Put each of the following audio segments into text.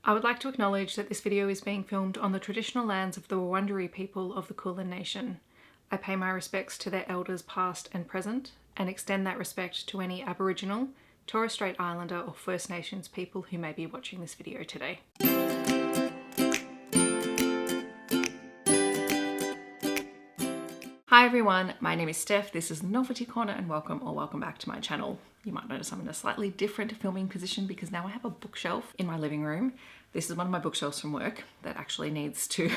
I would like to acknowledge that this video is being filmed on the traditional lands of the Wurundjeri people of the Kulin Nation. I pay my respects to their elders past and present, and extend that respect to any Aboriginal, Torres Strait Islander or First Nations people who may be watching this video today. Hi everyone, my name is Steph, this is Novelty Corner and welcome back to my channel. You might notice I'm in a slightly different filming position because now I have a bookshelf in my living room. This is one of my bookshelves from work that actually needs to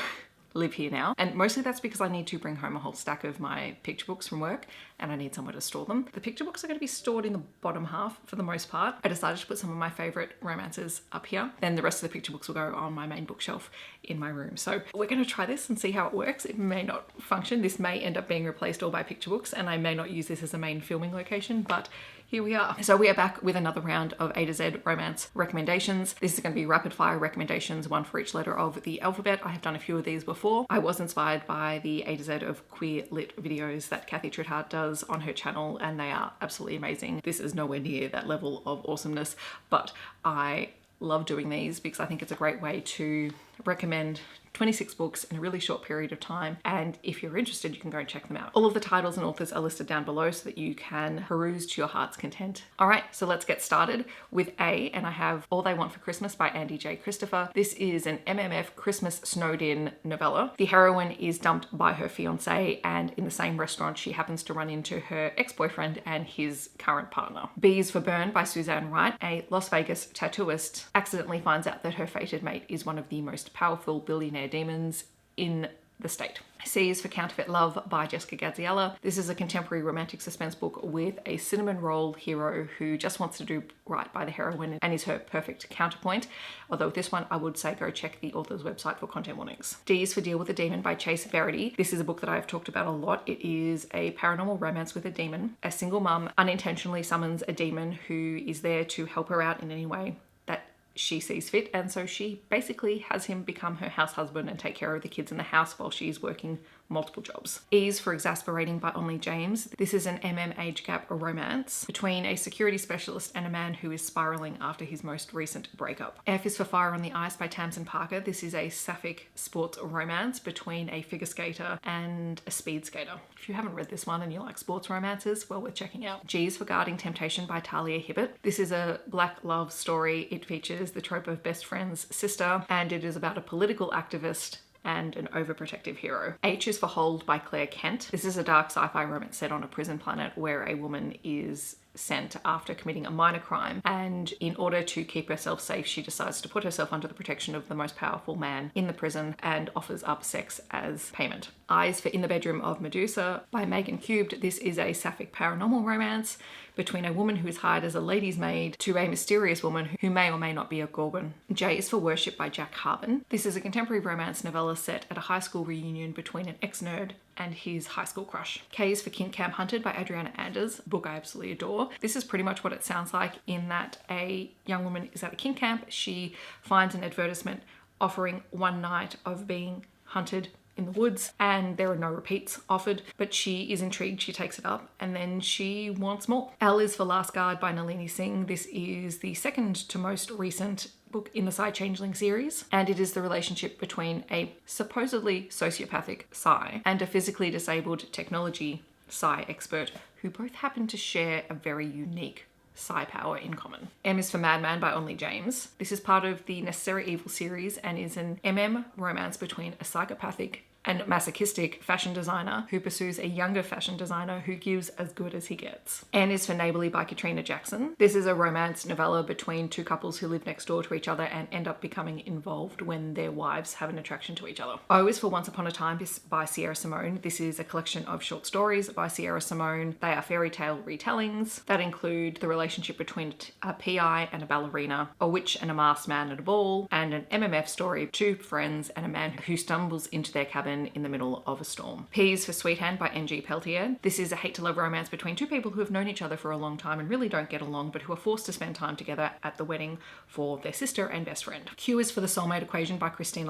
live here now. And mostly that's because I need to bring home a whole stack of my picture books from work and I need somewhere to store them. The picture books are going to be stored in the bottom half for the most part. I decided to put some of my favourite romances up here. Then the rest of the picture books will go on my main bookshelf in my room. So we're going to try this and see how it works. It may not function. This may end up being replaced all by picture books and I may not use this as a main filming location, but here we are. So we are back with another round of A to Z romance recommendations. This is going to be rapid fire recommendations, one for each letter of the alphabet. I have done a few of these before. I was inspired by the A to Z of queer lit videos that Kathy Trithardt does on her channel and they are absolutely amazing. This is nowhere near that level of awesomeness, but I love doing these because I think it's a great way to recommend 26 books in a really short period of time, and if you're interested you can go and check them out. All of the titles and authors are listed down below so that you can peruse to your heart's content. Alright, so let's get started with A, and I have All They Want for Christmas by Andie J. Christopher. This is an MMF Christmas snowed in novella. The heroine is dumped by her fiance and in the same restaurant she happens to run into her ex-boyfriend and his current partner. B is for Burn by Suzanne Wright. A Las Vegas tattooist accidentally finds out that her fated mate is one of the most powerful billionaire demons in the state. C is for Counterfeit Love by Jessica Gadziala. This is a contemporary romantic suspense book with a cinnamon roll hero who just wants to do right by the heroine and is her perfect counterpoint. Although with this one, I would say go check the author's website for content warnings. D is for Deal with a Demon by Chace Verity. This is a book that I have talked about a lot. It is a paranormal romance with a demon. A single mum unintentionally summons a demon who is there to help her out in any way that she sees fit, and so she basically has him become her house husband and take care of the kids in the house while she's working multiple jobs. E is for Exasperating by Onley James. This is an age gap romance between a security specialist and a man who is spiraling after his most recent breakup. F is for Fire on the Ice by Tamsen Parker. This is a sapphic sports romance between a figure skater and a speed skater. If you haven't read this one and you like sports romances, well, worth checking out. G is for Guarding Temptation by Talia Hibbert. This is a black love story. It features the trope of best friend's sister and it is about a political activist and an overprotective hero. H is for Hold by Claire Kent. This is a dark sci-fi romance set on a prison planet where a woman is sent after committing a minor crime, and in order to keep herself safe she decides to put herself under the protection of the most powerful man in the prison and offers up sex as payment. I is for In the Bedroom of Medusa by Magen. This is a sapphic paranormal romance between a woman who is hired as a lady's maid to a mysterious woman who may or may not be a gorgon. J is for Worship by Jack Harbon. This is a contemporary romance novella set at a high school reunion between an ex-nerd and his high school crush. K is for Kink Camp Hunted by Adriana, a book I absolutely adore. This is pretty much what it sounds like in that a young woman is at a kink camp. She finds an advertisement offering one night of being hunted in the woods and there are no repeats offered, but she is intrigued, she takes it up and then she wants more. L is for Last Guard by Nalini Singh. This is the second to most recent book in the Side Changeling series, and it is the relationship between a supposedly sociopathic Psy and a physically disabled technology Psy expert who both happen to share a very unique Psy power in common. M is for Madman by Onley James. This is part of the Necessary Evil series and is an romance between a psychopathic and masochistic fashion designer who pursues a younger fashion designer who gives as good as he gets. N is for Neighborly by Katrina Jackson. This is a romance novella between two couples who live next door to each other and end up becoming involved when their wives have an attraction to each other. O is for Once Upon a Time by Sierra Simone. This is a collection of short stories by Sierra Simone. They are fairy tale retellings that include the relationship between a PI and a ballerina, a witch and a masked man at a ball, and an MMF story of two friends and a man who stumbles into their cabin even in the middle of a storm. P's for Sweethand by N.G. Peltier. This is a hate-to-love romance between two people who have known each other for a long time and really don't get along, but who are forced to spend time together at the wedding for their sister and best friend. Q is for The Soulmate Equation by Christina.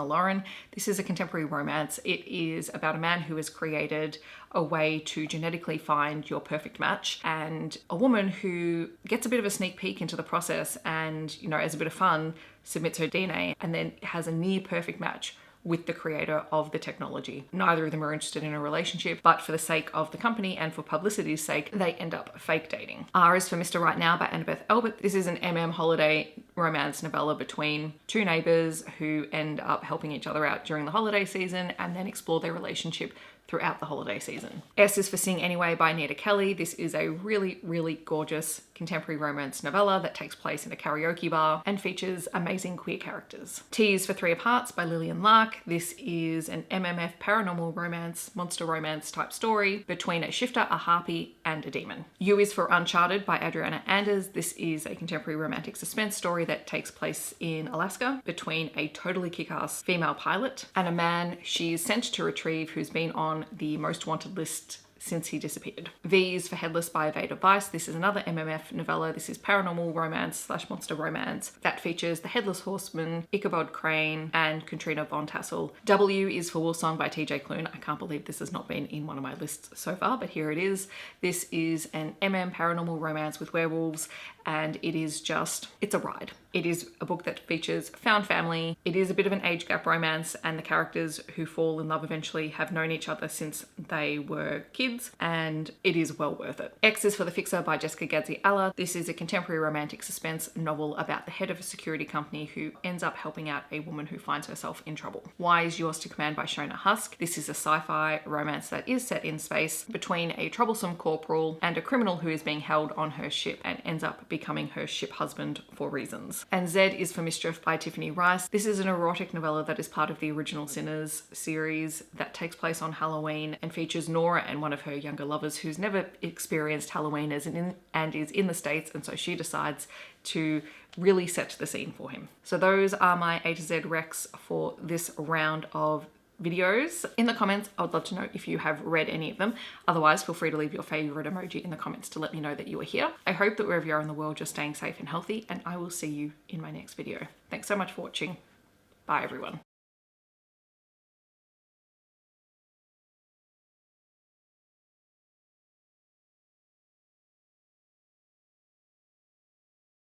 This is a contemporary romance. It is about a man who has created a way to genetically find your perfect match, and a woman who gets a bit of a sneak peek into the process and, you know, as a bit of fun, submits her DNA and then has a near perfect match with the creator of the technology. Neither of them are interested in a relationship, but for the sake of the company and for publicity's sake, they end up fake dating. R is for Mr. Right Now by Annabeth Albert. This is an holiday romance novella between two neighbors who end up helping each other out during the holiday season and then explore their relationship throughout the holiday season. S is for Sing Anyway by Anita Kelly. This is a really, really gorgeous contemporary romance novella that takes place in a karaoke bar and features amazing queer characters. T is for Three of Hearts by Lillian Lark. This is an MMF paranormal romance, monster romance type story between a shifter, a harpy, and a demon. U is for Uncharted by Adriana Anders. This is a contemporary romantic suspense story that takes place in Alaska between a totally kick-ass female pilot and a man she's sent to retrieve who's been on the most wanted list since he disappeared. V is for Headless by Evada Vice. This is another MMF novella. This is paranormal romance / monster romance that features the Headless Horseman, Ichabod Crane, and Katrina von Tassel. W is for Woolsong by TJ Klune. I can't believe this has not been in one of my lists so far, but here it is. This is an paranormal romance with werewolves, and it is just, it's a ride. It is a book that features found family. It is a bit of an age gap romance, and the characters who fall in love eventually have known each other since they were kids, and it is well worth it. X is for The Fixer by Jessica Gadziala. This is a contemporary romantic suspense novel about the head of a security company who ends up helping out a woman who finds herself in trouble. Y is Yours to Command by Shona Husk. This is a sci-fi romance that is set in space between a troublesome corporal and a criminal who is being held on her ship and ends up becoming her ship husband for reasons. And Z is for Mischief by Tiffany Rice. This is an erotic novella that is part of the Original Sinners series that takes place on Halloween and features Nora and one of her younger lovers who's never experienced Halloween and is in the States, and so she decides to really set the scene for him. So those are my A to Z recs for this round of videos. In the comments, I would love to know if you have read any of them. Otherwise, feel free to leave your favorite emoji in the comments to let me know that you are here. I hope that wherever you are in the world, you're staying safe and healthy, and I will see you in my next video. Thanks so much for watching. Bye everyone.